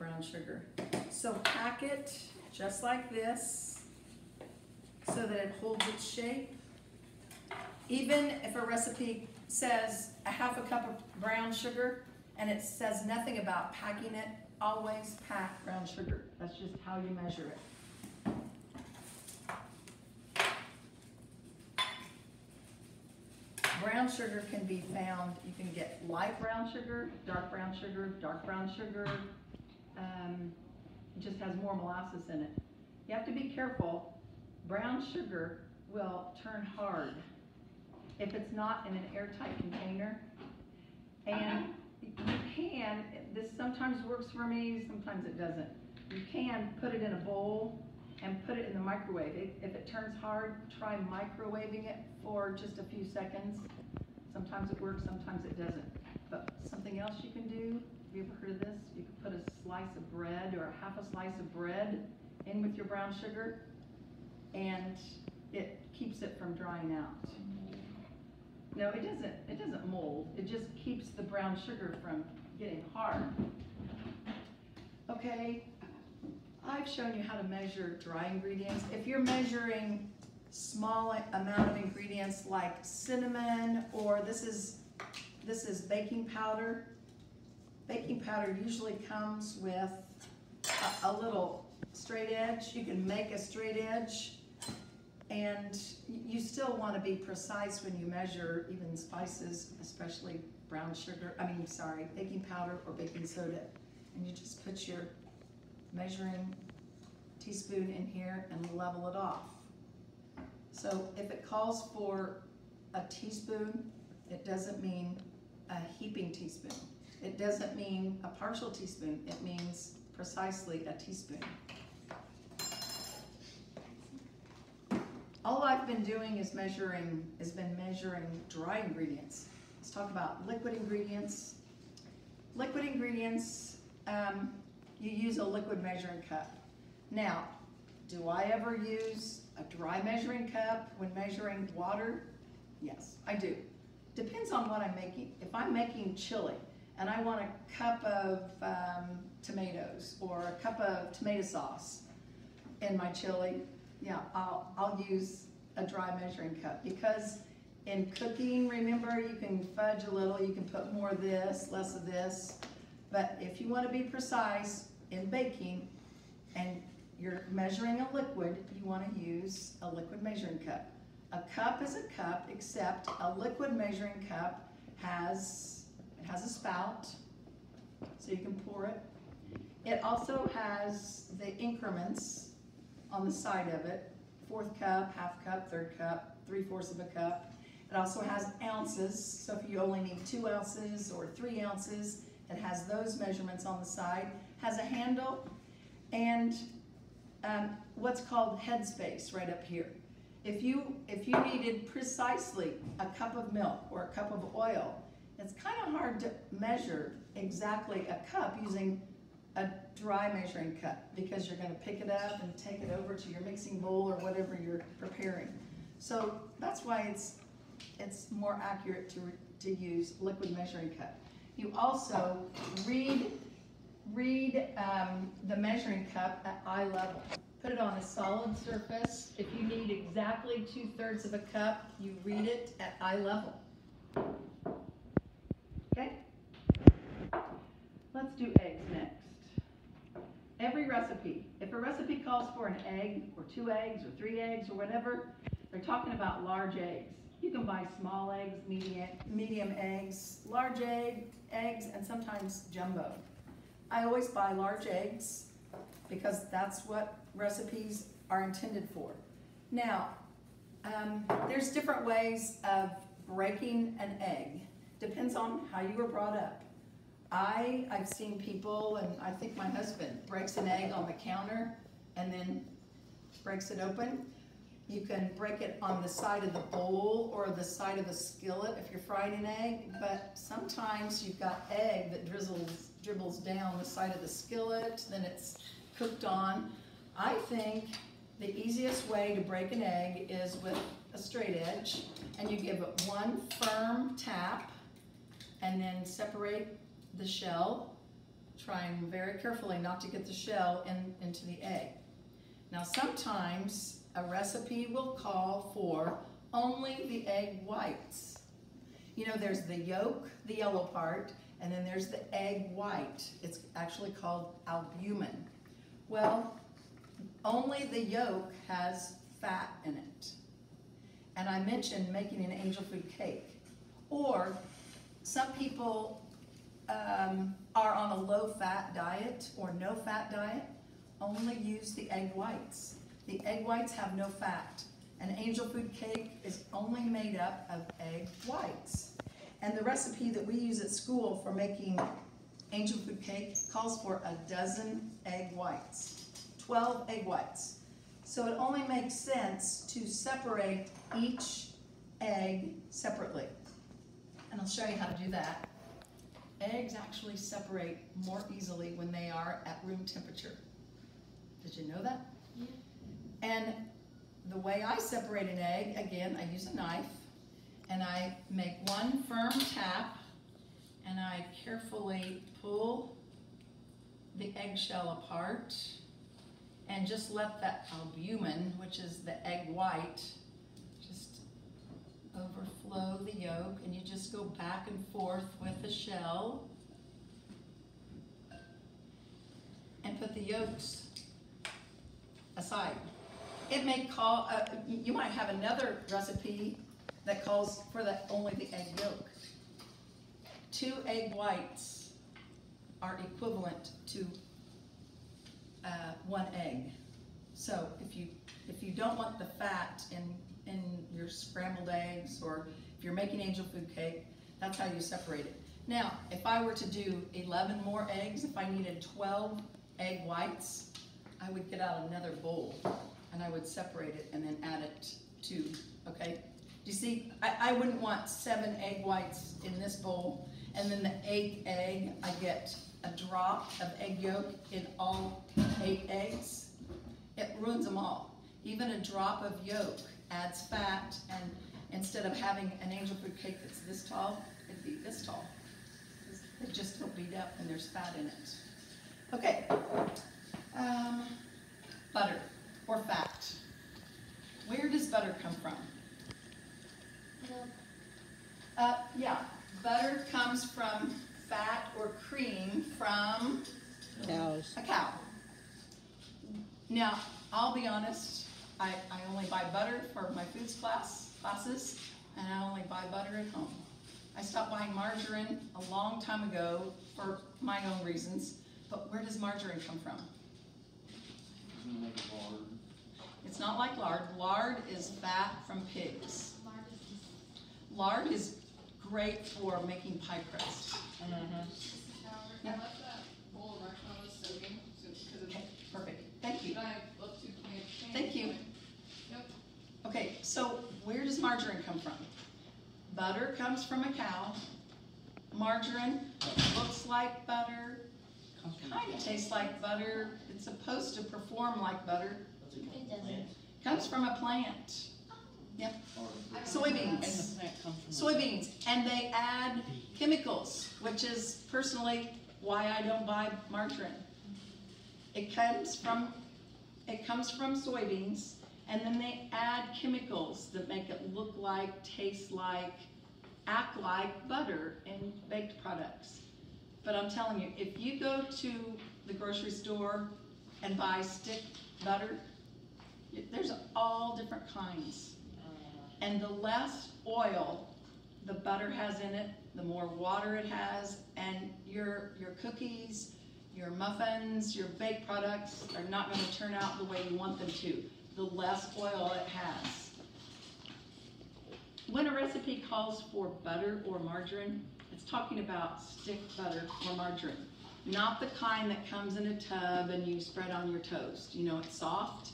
brown sugar. So pack it just like this so that it holds its shape. Even if a recipe says a ½ cup of brown sugar and it says nothing about packing it, always pack brown sugar. That's just how you measure it. Brown sugar can be found, you can get light brown sugar, dark brown sugar, dark brown sugar. It just has more molasses in it. You have to be careful. Brown sugar will turn hard if it's not in an airtight container. And you can, this sometimes works for me, sometimes it doesn't. You can put it in a bowl and put it in the microwave. If it turns hard, try microwaving it for just a few seconds. Sometimes it works, sometimes it doesn't. But something else you can do, have you ever heard of this? You can put a slice of bread or half a slice of bread in with your brown sugar, and it keeps it from drying out. No, it doesn't mold. It just keeps the brown sugar from getting hard. Okay, I've shown you how to measure dry ingredients. If you're measuring small amount of ingredients like cinnamon, or this is baking powder. Baking powder usually comes with a little straight edge. You can make a straight edge, and you still want to be precise when you measure even spices, especially baking powder or baking soda. And you just put your measuring teaspoon in here and level it off. So if it calls for a teaspoon, it doesn't mean a heaping teaspoon. It doesn't mean a partial teaspoon. It means precisely a teaspoon. All I've been doing is measuring dry ingredients. Let's talk about liquid ingredients. Liquid ingredients, you use a liquid measuring cup. Now, do I ever use a dry measuring cup when measuring water? Yes, I do. Depends on what I'm making. If I'm making chili and I want a cup of tomatoes or a cup of tomato sauce in my chili, yeah, I'll use a dry measuring cup, because in cooking, remember, you can fudge a little, you can put more of this, less of this, but if you want to be precise in baking and you're measuring a liquid, you want to use a liquid measuring cup. A cup is a cup, except a liquid measuring cup has a spout, so you can pour it. It also has the increments on the side of it: 1/4 cup, 1/2 cup, 1/3 cup, 3/4 of a cup. It also has ounces, so if you only need 2 ounces or 3 ounces, it has those measurements on the side. Has a handle and what's called headspace right up here. If you needed precisely a cup of milk or a cup of oil, it's kind of hard to measure exactly a cup using a dry measuring cup, because you're going to pick it up and take it over to your mixing bowl or whatever you're preparing. So that's why it's more accurate to use liquid measuring cup. You also read the measuring cup at eye level. Put it on a solid surface. If you need exactly 2/3 of a cup, you read it at eye level. Okay? Let's do eggs next. Every recipe, if a recipe calls for an egg or 2 eggs or 3 eggs or whatever, they're talking about large eggs. You can buy small eggs, medium eggs, large eggs, and sometimes jumbo. I always buy large eggs because that's what recipes are intended for. Now, there's different ways of breaking an egg. Depends on how you were brought up. I've seen people, and I think my husband breaks an egg on the counter and then breaks it open. You can break it on the side of the bowl or the side of the skillet if you're frying an egg, but sometimes you've got egg that dribbles down the side of the skillet, then it's cooked on. I think the easiest way to break an egg is with a straight edge, and you give it one firm tap and then separate the shell trying very carefully not to get the shell into the egg. Now sometimes a recipe will call for only the egg whites. You know, there's the yolk, the yellow part, and then there's the egg white. It's actually called albumin. Well, only the yolk has fat in it. And I mentioned making an angel food cake. Or some people are on a low-fat diet or no-fat diet, only use the egg whites. The egg whites have no fat. An angel food cake is only made up of egg whites. And the recipe that we use at school for making angel food cake calls for a dozen egg whites, 12 egg whites. So it only makes sense to separate each egg separately. And I'll show you how to do that. Eggs actually separate more easily when they are at room temperature. Did you know that? Yeah. And the way I separate an egg, again, I use a knife, and I make one firm tap, and I carefully pull the eggshell apart, and just let that albumin, which is the egg white, just overflow the yolk, and you just go back and forth with the shell, and put the yolks aside. It may call, you might have another recipe that calls for only the egg yolk. 2 egg whites are equivalent to 1 egg. So if you don't want the fat in your scrambled eggs, or if you're making angel food cake, that's how you separate it. Now, if I were to do 11 more eggs, if I needed 12 egg whites, I would get out another bowl and I would separate it and then add it to, okay? Do you see, I wouldn't want 7 egg whites in this bowl, and then the 8th egg, I get a drop of egg yolk in all 8 eggs. It ruins them all. Even a drop of yolk adds fat, and instead of having an angel food cake that's this tall, it'd be this tall. They just don't beat up and there's fat in it. Okay, butter or fat. Where does butter come from? Yeah, butter comes from fat or cream from cows. A cow. Now, I'll be honest, I only buy butter for my foods classes, and I only buy butter at home. I stopped buying margarine a long time ago for my own reasons, but where does margarine come from? It's not like lard. Lard is fat from pigs. Lard is great for making pie crust. I left that bowl of marshmallows soaking because Okay, perfect. Thank you. Thank you. Yep. Okay, so where does margarine come from? Butter comes from a cow. Margarine looks like butter, kind of tastes like butter. It's supposed to perform like butter. It doesn't. Comes from a plant. Yep. Soybeans. Soybeans. And they add chemicals, which is personally why I don't buy margarine. It comes from soybeans, and then they add chemicals that make it look like, taste like, act like butter in baked products. But I'm telling you, if you go to the grocery store and buy stick butter, there's all different kinds. And the less oil the butter has in it, the more water it has, and your cookies, your muffins, your baked products are not going to turn out the way you want them to, the less oil it has. When a recipe calls for butter or margarine, it's talking about stick butter or margarine, not the kind that comes in a tub and you spread on your toast. You know, it's soft.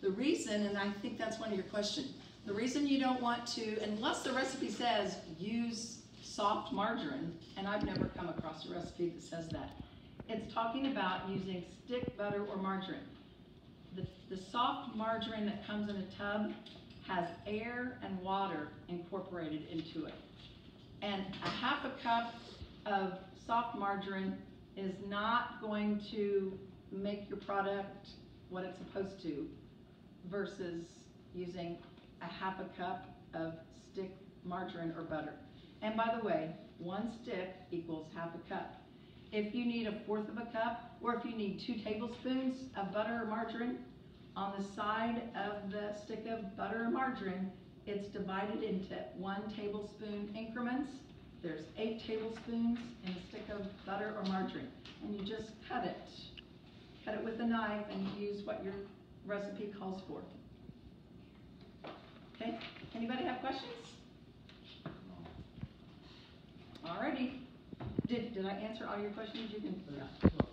The reason, and I think that's one of your questions, the reason you don't want to, unless the recipe says use soft margarine, and I've never come across a recipe that says that, it's talking about using stick butter or margarine. The soft margarine that comes in a tub has air and water incorporated into it. And a half a cup of soft margarine is not going to make your product what it's supposed to versus using a half a cup of stick margarine or butter. And by the way, 1 stick equals half a cup. If you need 1/4 of a cup, or if you need 2 tablespoons of butter or margarine, on the side of the stick of butter or margarine, it's divided into 1 tablespoon increments. There's 8 tablespoons in a stick of butter or margarine, and you just cut it. Cut it with a knife and use what your recipe calls for. Okay, anybody have questions? Alrighty. Did I answer all your questions? You can.